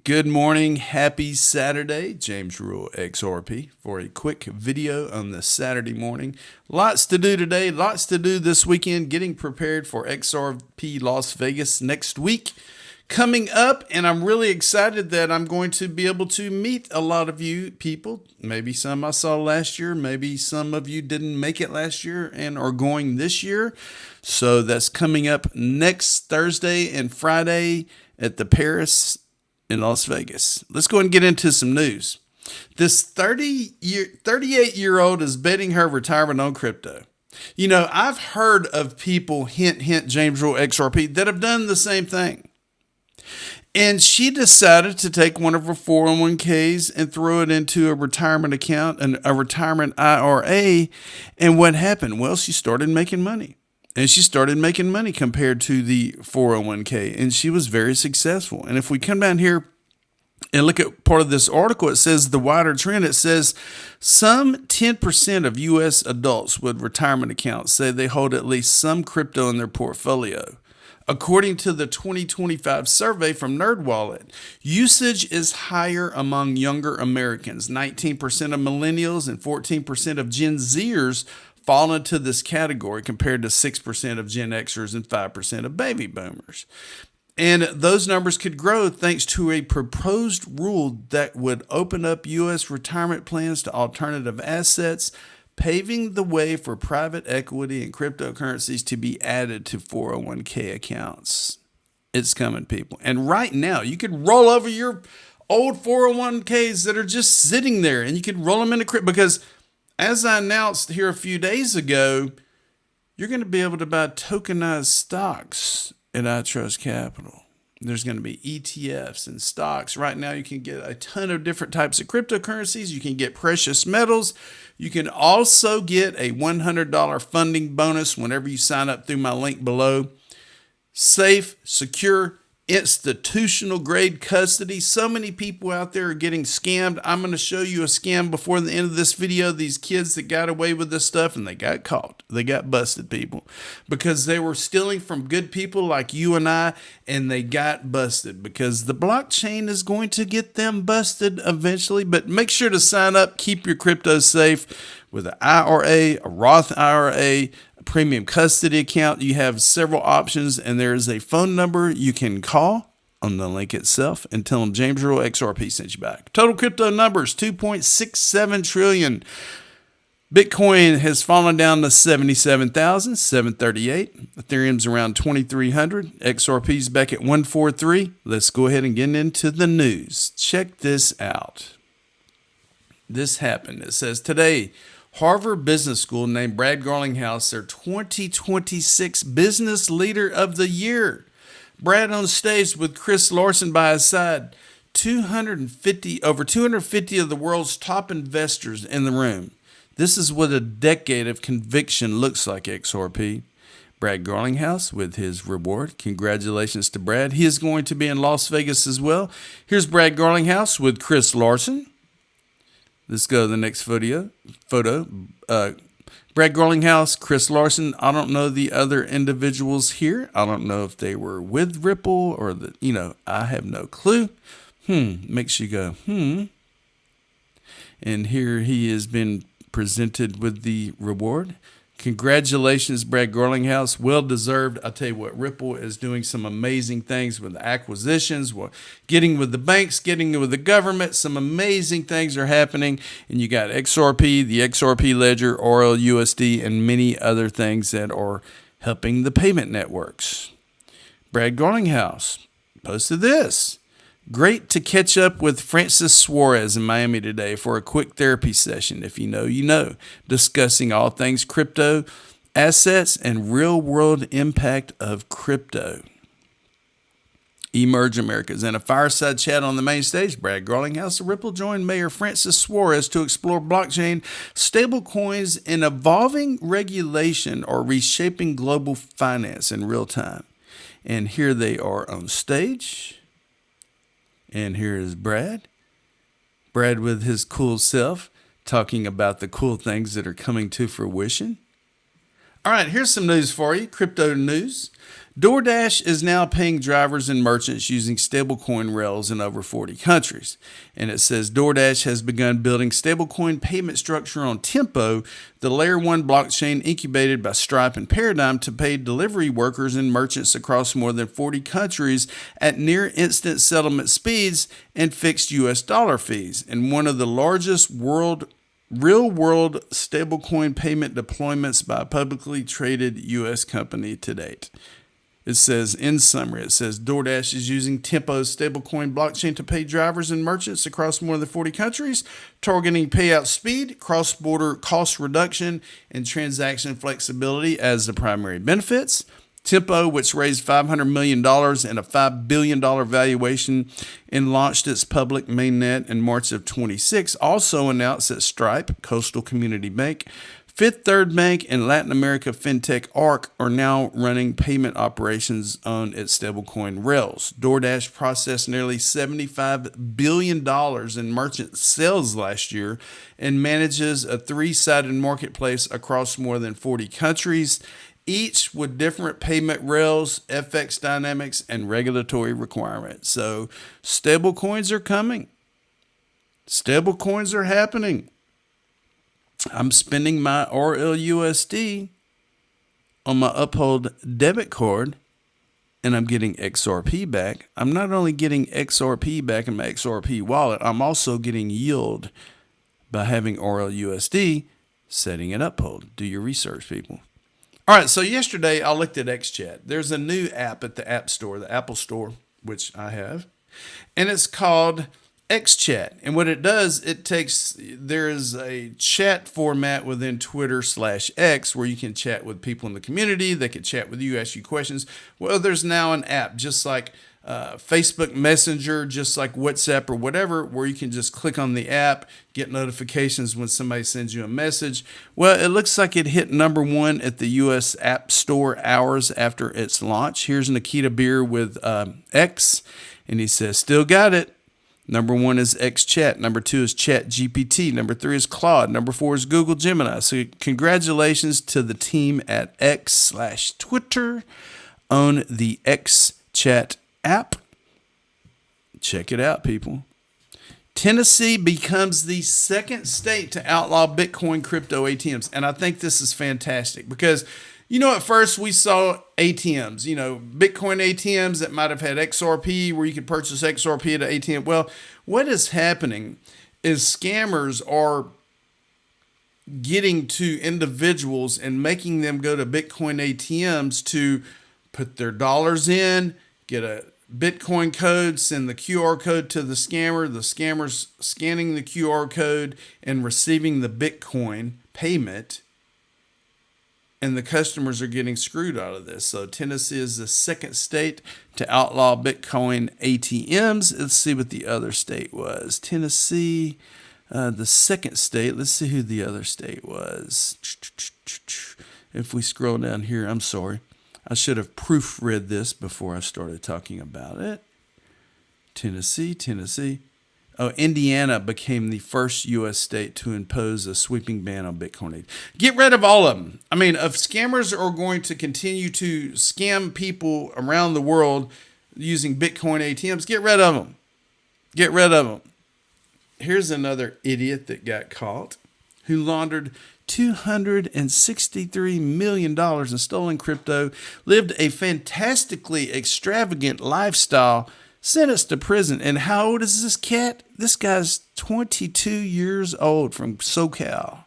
Good morning. Happy Saturday. James Rule, XRP, for a quick video on this Saturday morning. Lots to do today. Lots to do this weekend. Getting prepared for XRP Las Vegas next week coming up. And I'm really excited that I'm going to be able to meet a lot of you people. Maybe some I saw last year. Maybe some of you didn't make it last year and are going this year. So that's coming up next Thursday and Friday at the Paris in Las Vegas. Let's go ahead and get into some news. This 38-year-old is betting her retirement on crypto. You know, I've heard of people, hint, James Rule XRP, that have done the same thing. And she decided to take one of her 401ks and throw it into a retirement account, a retirement IRA. And what happened? Well, she started making money. And she started making money compared to the 401k, and she was very successful. And if we come down here and look at part of this article, it says the wider trend. It says some 10% of U.S. adults with retirement accounts say they hold at least some crypto in their portfolio. According to the 2025 survey from NerdWallet, usage is higher among younger Americans. 19% of millennials and 14% of Gen Zers fall into this category compared to 6% of Gen Xers and 5% of baby boomers. And those numbers could grow thanks to a proposed rule that would open up U.S. retirement plans to alternative assets, paving the way for private equity and cryptocurrencies to be added to 401k accounts. It's coming, people. And right now, you could roll over your old 401ks that are just sitting there, and you could roll them into crypto because, as I announced here a few days ago, you're going to be able to buy tokenized stocks at iTrustCapital. There's going to be ETFs and stocks. Right now, you can get a ton of different types of cryptocurrencies. You can get precious metals. You can also get a $100 funding bonus whenever you sign up through my link below. Safe, secure, institutional grade custody. So many people out there are getting scammed. I'm going to show you a scam before the end of this video. These kids that got away with this stuff and they got caught. They got busted, people, because they were stealing from good people like you and I, and they got busted because the blockchain is going to get them busted eventually. But make sure to sign up. Keep your crypto safe with an IRA, a Roth IRA, premium custody account. You have several options, and there is a phone number you can call on the link itself and tell them James Rule XRP sent you back. Total crypto numbers 2.67 trillion. Bitcoin has fallen down to 77,738. Ethereum's around 2,300. XRP's back at 143. Let's go ahead and get into the news. Check this out. This happened. It says today, Harvard Business School named Brad Garlinghouse their 2026 Business Leader of the Year. Brad on stage with Chris Larson by his side. Over 250 of the world's top investors in the room. This is what a decade of conviction looks like, XRP. Brad Garlinghouse with his reward. Congratulations to Brad. He is going to be in Las Vegas as well. Here's Brad Garlinghouse with Chris Larson. Let's go to the next photo. Brad Garlinghouse, Chris Larson. I don't know the other individuals here. I don't know if they were with Ripple or I have no clue. Makes you go, And here he has been presented with the reward. Congratulations, Brad Garlinghouse. Well deserved. I tell you what, Ripple is doing some amazing things with acquisitions, getting with the banks, getting with the government. Some amazing things are happening. And you got XRP, the XRP ledger, RLUSD, and many other things that are helping the payment networks. Brad Garlinghouse posted this. Great to catch up with Francis Suarez in Miami today for a quick therapy session. If you know, you know, discussing all things crypto, assets, and real-world impact of crypto. Emerge Americas. In a fireside chat on the main stage, Brad Garlinghouse of Ripple joined Mayor Francis Suarez to explore blockchain, stablecoins, and evolving regulation or reshaping global finance in real time. And here they are on stage. And here is Brad. Brad with his cool self talking about the cool things that are coming to fruition. All right, here's some news for you. Crypto news. DoorDash is now paying drivers and merchants using stablecoin rails in over 40 countries. And it says DoorDash has begun building stablecoin payment structure on Tempo, the layer 1 blockchain incubated by Stripe and Paradigm, to pay delivery workers and merchants across more than 40 countries at near instant settlement speeds and fixed US dollar fees. And one of the largest real-world stablecoin payment deployments by a publicly traded U.S. company to date. It says, in summary, it says DoorDash is using Tempo's stablecoin blockchain to pay drivers and merchants across more than 40 countries, targeting payout speed, cross-border cost reduction, and transaction flexibility as the primary benefits. Tempo, which raised $500 million and a $5 billion valuation and launched its public mainnet in March of 26, also announced that Stripe, Coastal Community Bank, Fifth Third Bank, and Latin America fintech Arc are now running payment operations on its stablecoin rails. DoorDash processed nearly $75 billion in merchant sales last year and manages a three-sided marketplace across more than 40 countries, each with different payment rails, FX dynamics, and regulatory requirements. So stablecoins are coming. Stablecoins are happening. I'm spending my RLUSD on my Uphold debit card, and I'm getting XRP back. I'm not only getting XRP back in my XRP wallet, I'm also getting yield by having RLUSD, setting it Uphold. Do your research, people. All right, so yesterday I looked at XChat. There's a new app at the App Store, the Apple Store, which I have, and it's called XChat. And what it does, there is a chat format within Twitter/X where you can chat with people in the community. They can chat with you, ask you questions. Well, there's now an app just like Facebook Messenger, just like WhatsApp or whatever, where you can just click on the app, get notifications when somebody sends you a message. Well, it looks like it hit number 1 at the U.S. App Store hours after its launch. Here's Nikita Beer with X, and he says, still got it. Number 1 is XChat. Number 2 is ChatGPT. Number 3 is Claude. Number 4 is Google Gemini. So congratulations to the team at X/Twitter on the XChat app. Check it out, people. Tennessee becomes the second state to outlaw Bitcoin crypto ATMs. And I think this is fantastic because, at first we saw ATMs, Bitcoin ATMs that might have had XRP where you could purchase XRP at an ATM. Well, what is happening is scammers are getting to individuals and making them go to Bitcoin ATMs to put their dollars in, get a Bitcoin code, send the QR code to the scammer's scanning the QR code and receiving the Bitcoin payment, and the customers are getting screwed out of this. So Tennessee is the second state to outlaw Bitcoin ATMs. Let's see what the other state was. Tennessee, the second state. Let's see who the other state was. If we scroll down here, I'm sorry. I should have proofread this before I started talking about it. Tennessee. Oh, Indiana became the first U.S. state to impose a sweeping ban on Bitcoin. Get rid of all of them. I mean, if scammers are going to continue to scam people around the world using Bitcoin ATMs, get rid of them. Get rid of them. Here's another idiot that got caught who laundered $263 million in stolen crypto, lived a fantastically extravagant lifestyle, sentenced to prison. And how old is this cat? This guy's 22 years old from SoCal.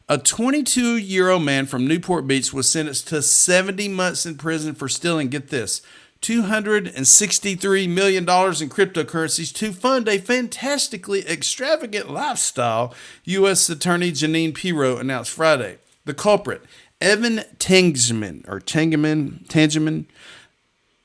A 22-year-old man from Newport Beach was sentenced to 70 months in prison for stealing, get this, $263 million in cryptocurrencies to fund a fantastically extravagant lifestyle, U.S. Attorney Janine Pirro announced Friday. The culprit, Evan Tangeman,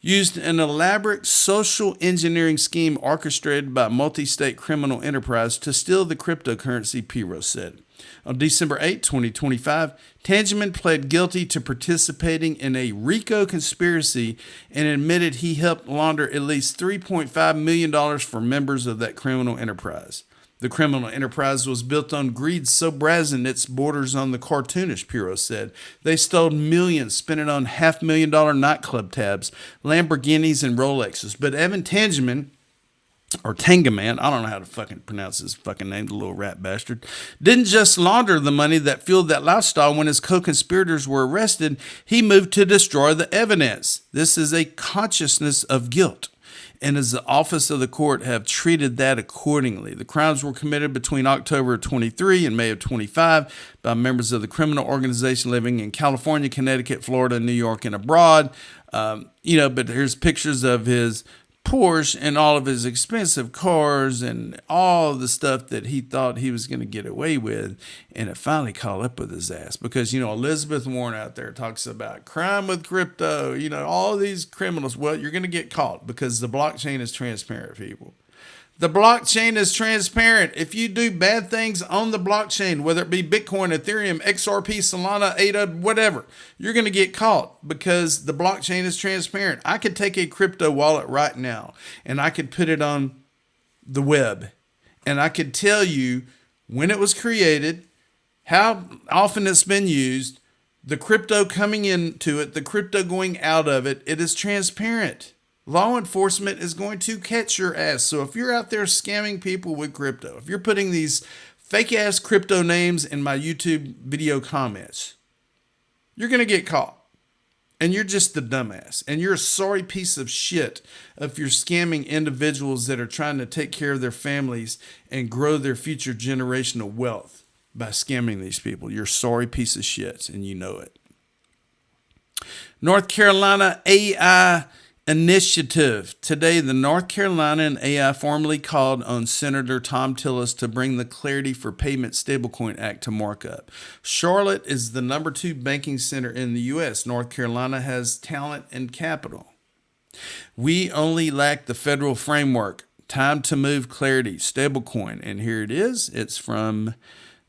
used an elaborate social engineering scheme orchestrated by a multi-state criminal enterprise to steal the cryptocurrency, Pirro said. On December 8, 2025, Tangeman pled guilty to participating in a RICO conspiracy and admitted he helped launder at least $3.5 million for members of that criminal enterprise. The criminal enterprise was built on greed so brazen its borders on the cartoonish, Pirro said. They stole millions, spent it on $500,000 nightclub tabs, Lamborghinis, and Rolexes. But Evan Tangeman, or Tangaman, I don't know how to fucking pronounce his fucking name, the little rat bastard, didn't just launder the money that fueled that lifestyle. When his co-conspirators were arrested, he moved to destroy the evidence. This is a consciousness of guilt, and as the office of the court have treated that accordingly. The crimes were committed between October of 23 and May of 25 by members of the criminal organization living in California, Connecticut, Florida, New York, and abroad. But here's pictures of his Porsche and all of his expensive cars and all the stuff that he thought he was going to get away with. And it finally caught up with his ass because, Elizabeth Warren out there talks about crime with crypto, all these criminals. Well, you're going to get caught because the blockchain is transparent, people. The blockchain is transparent. If you do bad things on the blockchain, whether it be Bitcoin, Ethereum, XRP, Solana, ADA, whatever, you're going to get caught because the blockchain is transparent. I could take a crypto wallet right now and I could put it on the web and I could tell you when it was created, how often it's been used, the crypto coming into it, the crypto going out of it. It is transparent. Law enforcement is going to catch your ass. So if you're out there scamming people with crypto, if you're putting these fake ass crypto names in my YouTube video comments, you're going to get caught. And you're just the dumbass. And you're a sorry piece of shit if you're scamming individuals that are trying to take care of their families and grow their future generational wealth by scamming these people. You're a sorry piece of shit, and you know it. North Carolina AI Initiative. Today, the North Carolina and AI formally called on Senator Tom Tillis to bring the Clarity for Payment Stablecoin Act to markup. Charlotte is the number 2 banking center in the U.S. North Carolina has talent and capital. We only lack the federal framework. Time to move Clarity Stablecoin. And here it is. It's from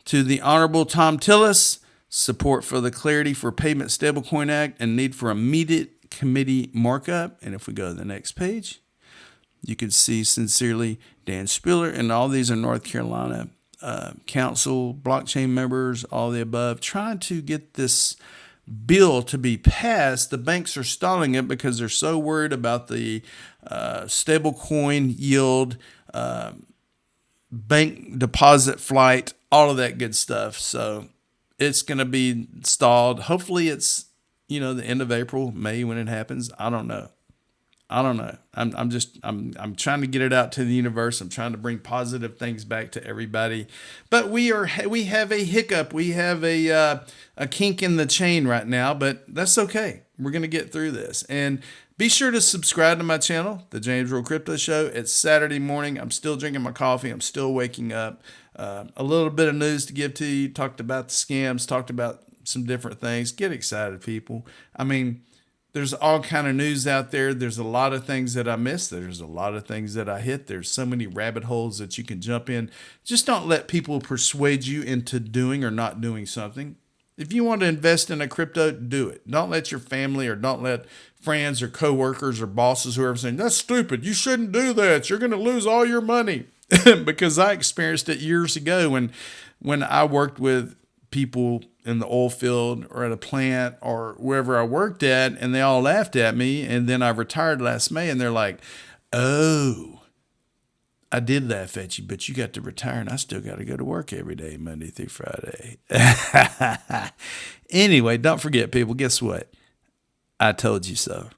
to the Honorable Tom Tillis. Support for the Clarity for Payment Stablecoin Act and need for immediate committee markup. And if we go to the next page, you can see sincerely Dan Spiller, and all these are North Carolina council, blockchain members, all the above, trying to get this bill to be passed. The banks are stalling it because they're so worried about the stablecoin yield, bank deposit flight, all of that good stuff. So it's going to be stalled. Hopefully it's the end of April, May when it happens. I don't know. I'm trying to get it out to the universe. I'm trying to bring positive things back to everybody. But we have a hiccup. We have a kink in the chain right now, but that's okay. We're going to get through this. And be sure to subscribe to my channel, The James Earl Crypto Show. It's Saturday morning. I'm still drinking my coffee. I'm still waking up. A little bit of news to give to you. Talked about the scams, talked about some different things. Get excited, people. I mean, there's all kind of news out there. There's a lot of things that I miss. There's a lot of things that I hit. There's so many rabbit holes that you can jump in. Just don't let people persuade you into doing or not doing something. If you want to invest in a crypto, do it. Don't let your family or don't let friends or coworkers or bosses, whoever, saying, that's stupid. You shouldn't do that. You're going to lose all your money. Because I experienced it years ago when I worked with people in the oil field or at a plant or wherever I worked at, and they all laughed at me. And then I retired last May, and they're like, oh, I did laugh at you, but you got to retire, and I still got to go to work every day, Monday through Friday. Anyway, don't forget, people, guess what? I told you so.